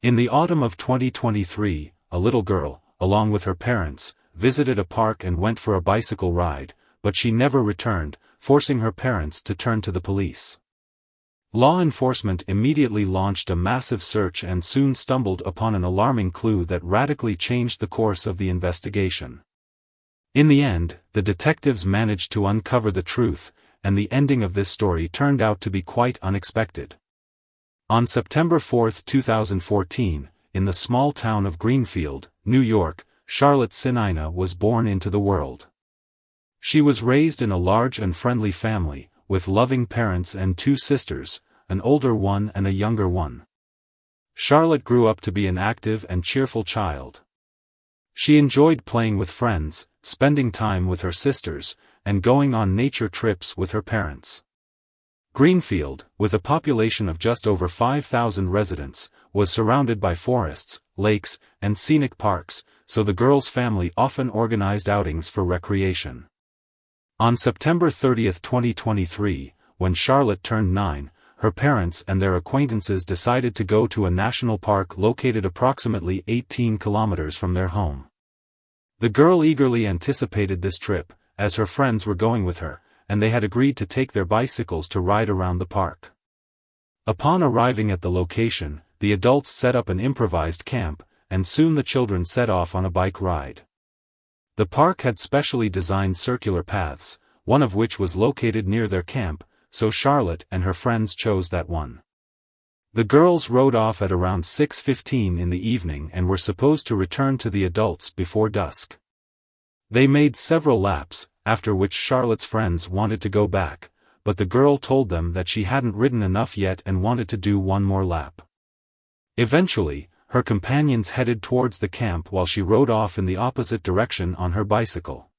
In the autumn of 2023, a little girl, along with her parents, visited a park and went for a bicycle ride, but she never returned, forcing her parents to turn to the police. Law enforcement immediately launched a massive search and soon stumbled upon an alarming clue that radically changed the course of the investigation. In the end, the detectives managed to uncover the truth, and the ending of this story turned out to be quite unexpected. On September 4, 2014, in the small town of Greenfield, New York, Charlotte Sina was born into the world. She was raised in a large and friendly family, with loving parents and two sisters, an older one and a younger one. Charlotte grew up to be an active and cheerful child. She enjoyed playing with friends, spending time with her sisters, and going on nature trips with her parents. Greenfield, with a population of just over 5,000 residents, was surrounded by forests, lakes, and scenic parks, so the girl's family often organized outings for recreation. On September 30, 2023, when Charlotte turned 9, her parents and their acquaintances decided to go to a national park located approximately 18 kilometers from their home. The girl eagerly anticipated this trip, as her friends were going with her, and they had agreed to take their bicycles to ride around the park. Upon arriving at the location, the adults set up an improvised camp, and soon the children set off on a bike ride. The park had specially designed circular paths, one of which was located near their camp, so Charlotte and her friends chose that one. The girls rode off at around 6:15 in the evening and were supposed to return to the adults before dusk. They made several laps, after which Charlotte's friends wanted to go back, but the girl told them that she hadn't ridden enough yet and wanted to do one more lap. Eventually, her companions headed towards the camp while she rode off in the opposite direction on her bicycle.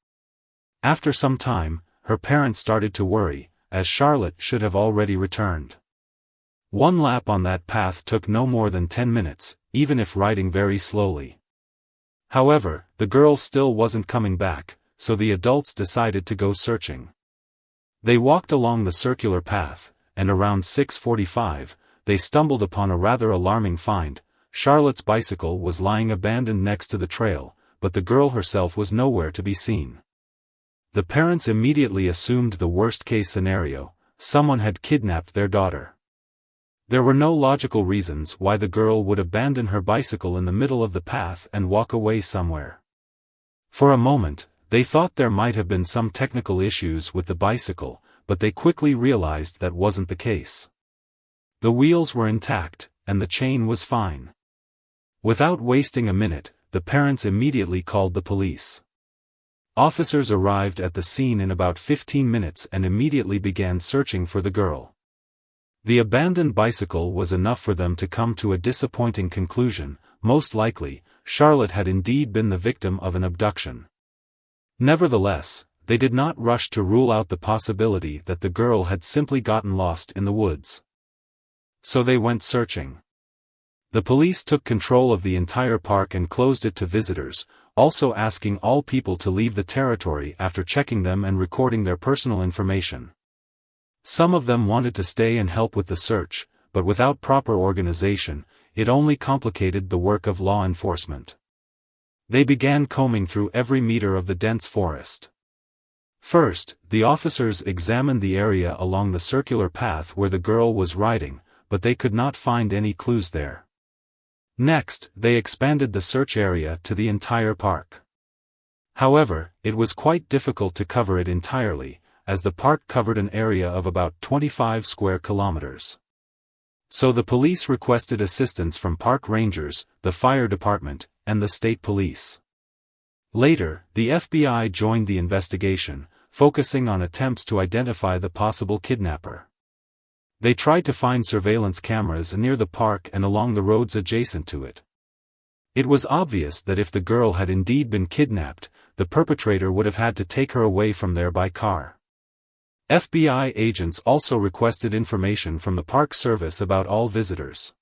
After some time, her parents started to worry, as Charlotte should have already returned. One lap on that path took no more than 10 minutes, even if riding very slowly. However, the girl still wasn't coming back, so the adults decided to go searching. They walked along the circular path, and around 6:45, they stumbled upon a rather alarming find. Charlotte's bicycle was lying abandoned next to the trail, but the girl herself was nowhere to be seen. The parents immediately assumed the worst-case scenario: someone had kidnapped their daughter. There were no logical reasons why the girl would abandon her bicycle in the middle of the path and walk away somewhere. For a moment, they thought there might have been some technical issues with the bicycle, but they quickly realized that wasn't the case. The wheels were intact, and the chain was fine. Without wasting a minute, the parents immediately called the police. Officers arrived at the scene in about 15 minutes and immediately began searching for the girl. The abandoned bicycle was enough for them to come to a disappointing conclusion: most likely, Charlotte had indeed been the victim of an abduction. Nevertheless, they did not rush to rule out the possibility that the girl had simply gotten lost in the woods. So they went searching. The police took control of the entire park and closed it to visitors, also asking all people to leave the territory after checking them and recording their personal information. Some of them wanted to stay and help with the search, but without proper organization, it only complicated the work of law enforcement. They began combing through every meter of the dense forest. First, the officers examined the area along the circular path where the girl was riding, but they could not find any clues there. Next, they expanded the search area to the entire park. However, it was quite difficult to cover it entirely, as the park covered an area of about 25 square kilometers. So the police requested assistance from park rangers, the fire department, and the state police. Later, the FBI joined the investigation, focusing on attempts to identify the possible kidnapper. They tried to find surveillance cameras near the park and along the roads adjacent to it. It was obvious that if the girl had indeed been kidnapped, the perpetrator would have had to take her away from there by car. FBI agents also requested information from the Park Service about all visitors.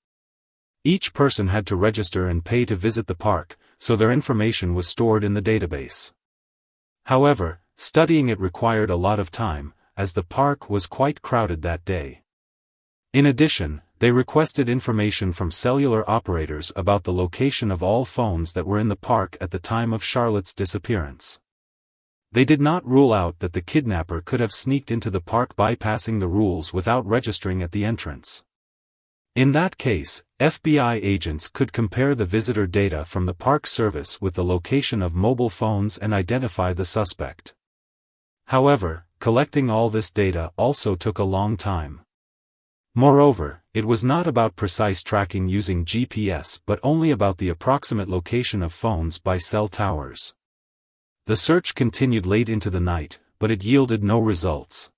Each person had to register and pay to visit the park, so their information was stored in the database. However, studying it required a lot of time, as the park was quite crowded that day. In addition, they requested information from cellular operators about the location of all phones that were in the park at the time of Charlotte's disappearance. They did not rule out that the kidnapper could have sneaked into the park bypassing the rules without registering at the entrance. In that case, FBI agents could compare the visitor data from the Park Service with the location of mobile phones and identify the suspect. However, collecting all this data also took a long time. Moreover, it was not about precise tracking using GPS but only about the approximate location of phones by cell towers. The search continued late into the night, but it yielded no results.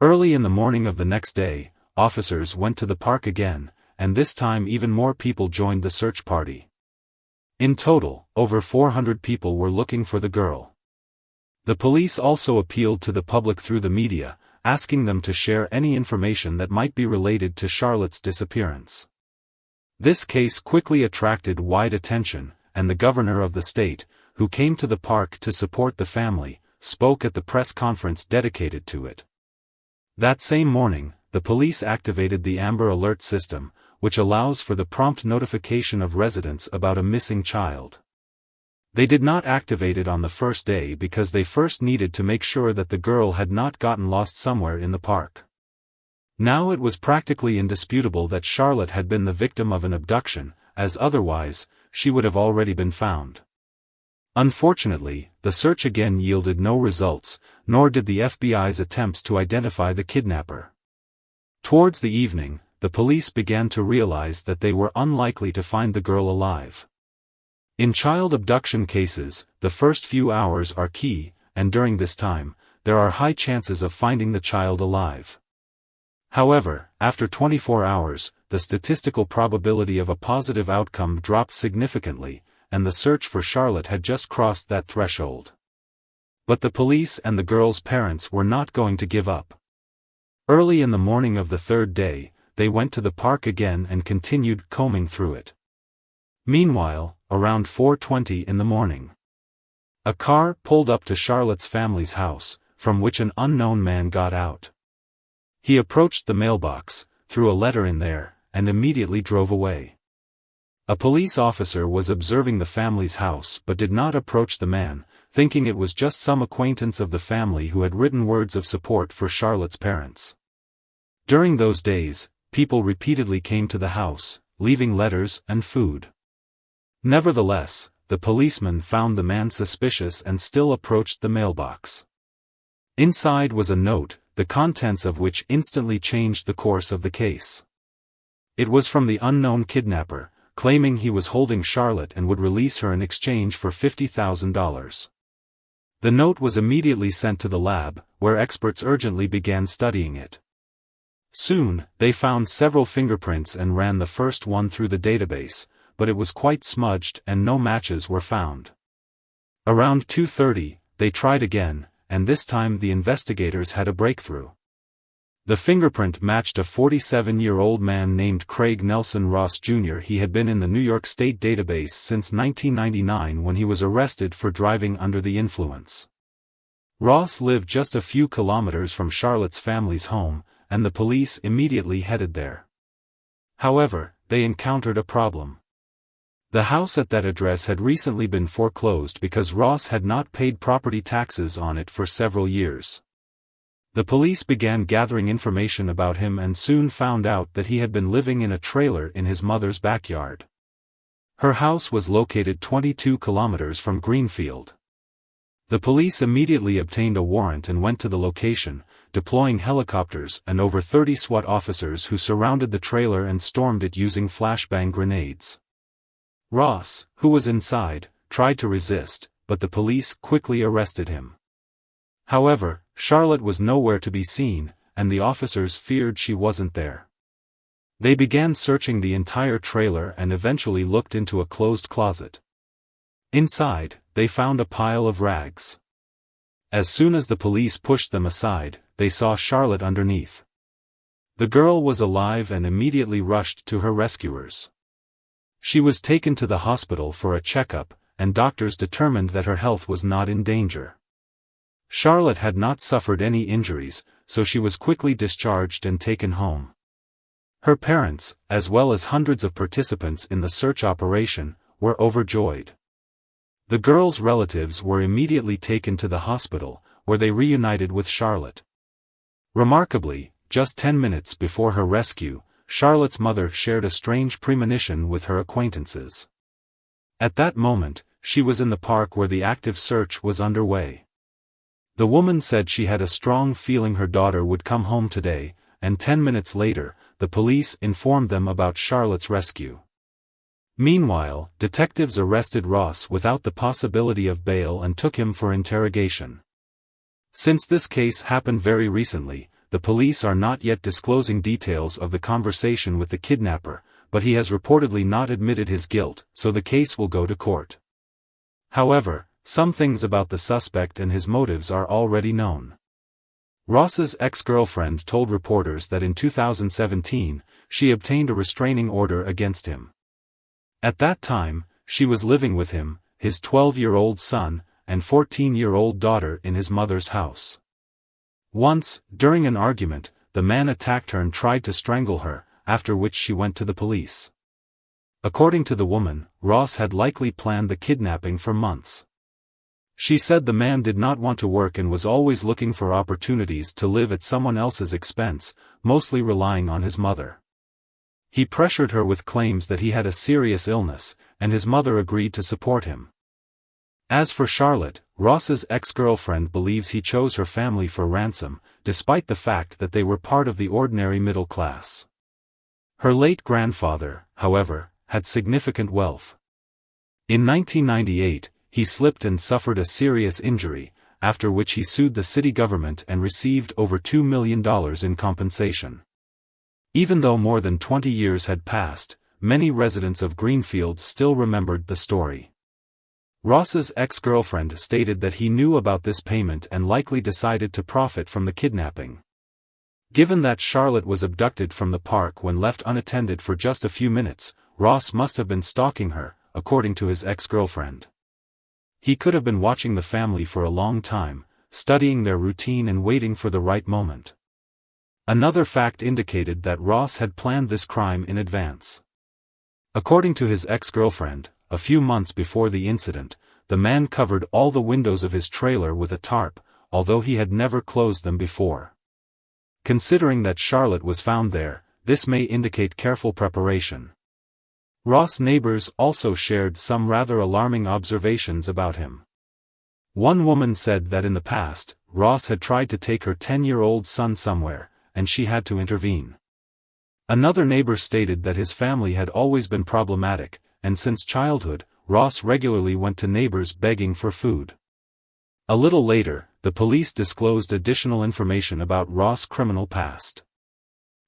Early in the morning of the next day, officers went to the park again, and this time even more people joined the search party. In total, over 400 people were looking for the girl. The police also appealed to the public through the media, asking them to share any information that might be related to Charlotte's disappearance. This case quickly attracted wide attention, and the governor of the state, who came to the park to support the family, spoke at the press conference dedicated to it. That same morning, the police activated the Amber Alert system, which allows for the prompt notification of residents about a missing child. They did not activate it on the first day because they first needed to make sure that the girl had not gotten lost somewhere in the park. Now it was practically indisputable that Charlotte had been the victim of an abduction, as otherwise, she would have already been found. Unfortunately, the search again yielded no results, nor did the FBI's attempts to identify the kidnapper. Towards the evening, the police began to realize that they were unlikely to find the girl alive. In child abduction cases, the first few hours are key, and during this time, there are high chances of finding the child alive. However, after 24 hours, the statistical probability of a positive outcome dropped significantly, and the search for Charlotte had just crossed that threshold. But the police and the girl's parents were not going to give up. Early in the morning of the third day, they went to the park again and continued combing through it. Meanwhile, around 4:20 in the morning, a car pulled up to Charlotte's family's house, from which an unknown man got out. He approached the mailbox, threw a letter in there, and immediately drove away. A police officer was observing the family's house but did not approach the man, thinking it was just some acquaintance of the family who had written words of support for Charlotte's parents. During those days, people repeatedly came to the house, leaving letters and food. Nevertheless, the policeman found the man suspicious and still approached the mailbox. Inside was a note, the contents of which instantly changed the course of the case. It was from the unknown kidnapper, claiming he was holding Charlotte and would release her in exchange for $50,000. The note was immediately sent to the lab, where experts urgently began studying it. Soon, they found several fingerprints and ran the first one through the database, but it was quite smudged and no matches were found. Around 2:30, they tried again, and this time the investigators had a breakthrough. The fingerprint matched a 47-year-old man named Craig Nelson Ross Jr. He had been in the New York State database since 1999 when he was arrested for driving under the influence. Ross lived just a few kilometers from Charlotte's family's home, and the police immediately headed there. However, they encountered a problem. The house at that address had recently been foreclosed because Ross had not paid property taxes on it for several years. The police began gathering information about him and soon found out that he had been living in a trailer in his mother's backyard. Her house was located 22 kilometers from Greenfield. The police immediately obtained a warrant and went to the location, deploying helicopters and over 30 SWAT officers who surrounded the trailer and stormed it using flashbang grenades. Ross, who was inside, tried to resist, but the police quickly arrested him. However, Charlotte was nowhere to be seen, and the officers feared she wasn't there. They began searching the entire trailer and eventually looked into a closed closet. Inside, they found a pile of rags. As soon as the police pushed them aside, they saw Charlotte underneath. The girl was alive and immediately rushed to her rescuers. She was taken to the hospital for a checkup, and doctors determined that her health was not in danger. Charlotte had not suffered any injuries, so she was quickly discharged and taken home. Her parents, as well as hundreds of participants in the search operation, were overjoyed. The girl's relatives were immediately taken to the hospital, where they reunited with Charlotte. Remarkably, just 10 minutes before her rescue, Charlotte's mother shared a strange premonition with her acquaintances. At that moment, she was in the park where the active search was underway. The woman said she had a strong feeling her daughter would come home today, and 10 minutes later, the police informed them about Charlotte's rescue. Meanwhile, detectives arrested Ross without the possibility of bail and took him for interrogation. Since this case happened very recently, the police are not yet disclosing details of the conversation with the kidnapper, but he has reportedly not admitted his guilt, so the case will go to court. However, some things about the suspect and his motives are already known. Ross's ex-girlfriend told reporters that in 2017, she obtained a restraining order against him. At that time, she was living with him, his 12-year-old son, and 14-year-old daughter in his mother's house. Once, during an argument, the man attacked her and tried to strangle her, after which she went to the police. According to the woman, Ross had likely planned the kidnapping for months. She said the man did not want to work and was always looking for opportunities to live at someone else's expense, mostly relying on his mother. He pressured her with claims that he had a serious illness, and his mother agreed to support him. As for Charlotte, Ross's ex-girlfriend believes he chose her family for ransom, despite the fact that they were part of the ordinary middle class. Her late grandfather, however, had significant wealth. In 1998, he slipped and suffered a serious injury, after which he sued the city government and received over $2 million in compensation. Even though more than 20 years had passed, many residents of Greenfield still remembered the story. Ross's ex-girlfriend stated that he knew about this payment and likely decided to profit from the kidnapping. Given that Charlotte was abducted from the park when left unattended for just a few minutes, Ross must have been stalking her, according to his ex-girlfriend. He could have been watching the family for a long time, studying their routine and waiting for the right moment. Another fact indicated that Ross had planned this crime in advance. According to his ex-girlfriend, a few months before the incident, the man covered all the windows of his trailer with a tarp, although he had never closed them before. Considering that Charlotte was found there, this may indicate careful preparation. Ross' neighbors also shared some rather alarming observations about him. One woman said that in the past, Ross had tried to take her 10-year-old son somewhere, and she had to intervene. Another neighbor stated that his family had always been problematic, and since childhood, Ross regularly went to neighbors begging for food. A little later, the police disclosed additional information about Ross' criminal past.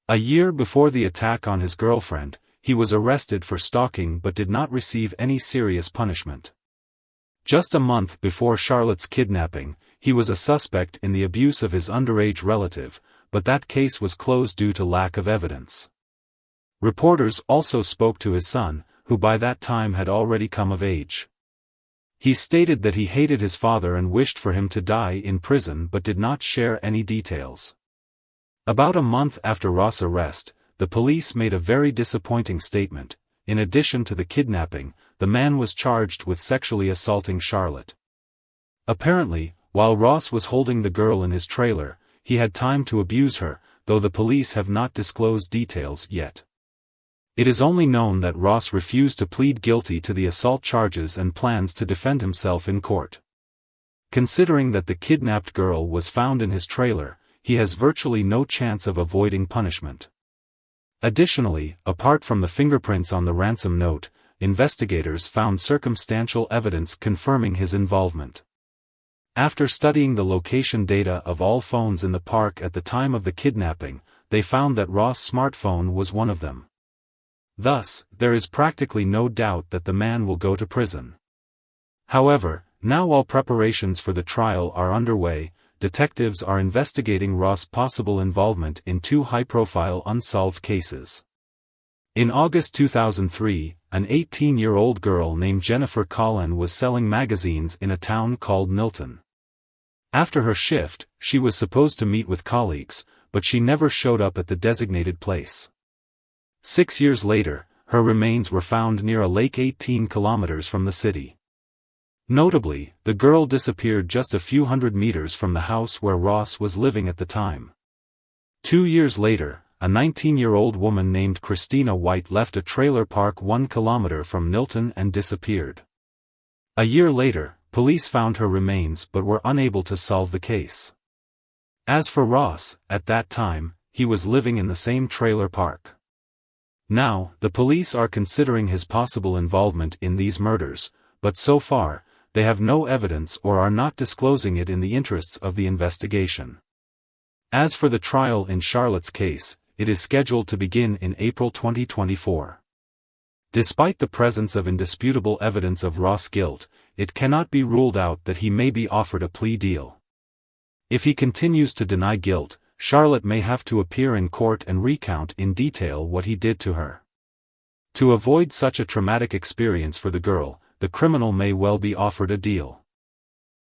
A year before the attack on his girlfriend, he was arrested for stalking but did not receive any serious punishment. Just a month before Charlotte's kidnapping, he was a suspect in the abuse of his underage relative, but that case was closed due to lack of evidence. Reporters also spoke to his son, who by that time had already come of age. He stated that he hated his father and wished for him to die in prison but did not share any details. About a month after Ross' arrest, the police made a very disappointing statement. In addition to the kidnapping, the man was charged with sexually assaulting Charlotte. Apparently, while Ross was holding the girl in his trailer, he had time to abuse her, though the police have not disclosed details yet. It is only known that Ross refused to plead guilty to the assault charges and plans to defend himself in court. Considering that the kidnapped girl was found in his trailer, he has virtually no chance of avoiding punishment. Additionally, apart from the fingerprints on the ransom note, investigators found circumstantial evidence confirming his involvement. After studying the location data of all phones in the park at the time of the kidnapping, they found that Ross' smartphone was one of them. Thus, there is practically no doubt that the man will go to prison. However, now while preparations for the trial are underway, detectives are investigating Ross' possible involvement in two high-profile unsolved cases. In August 2003, an 18-year-old girl named Jennifer Collin was selling magazines in a town called Milton. After her shift, she was supposed to meet with colleagues, but she never showed up at the designated place. 6 years later, her remains were found near a lake 18 kilometers from the city. Notably, the girl disappeared just a few hundred meters from the house where Ross was living at the time. 2 years later, a 19-year-old woman named Christina White left a trailer park 1 kilometer from Nilton and disappeared. A year later, police found her remains but were unable to solve the case. As for Ross, at that time, he was living in the same trailer park. Now, the police are considering his possible involvement in these murders, but so far, they have no evidence or are not disclosing it in the interests of the investigation. As for the trial in Charlotte's case, it is scheduled to begin in April 2024. Despite the presence of indisputable evidence of Ross' guilt, it cannot be ruled out that he may be offered a plea deal. If he continues to deny guilt, Charlotte may have to appear in court and recount in detail what he did to her. To avoid such a traumatic experience for the girl, the criminal may well be offered a deal.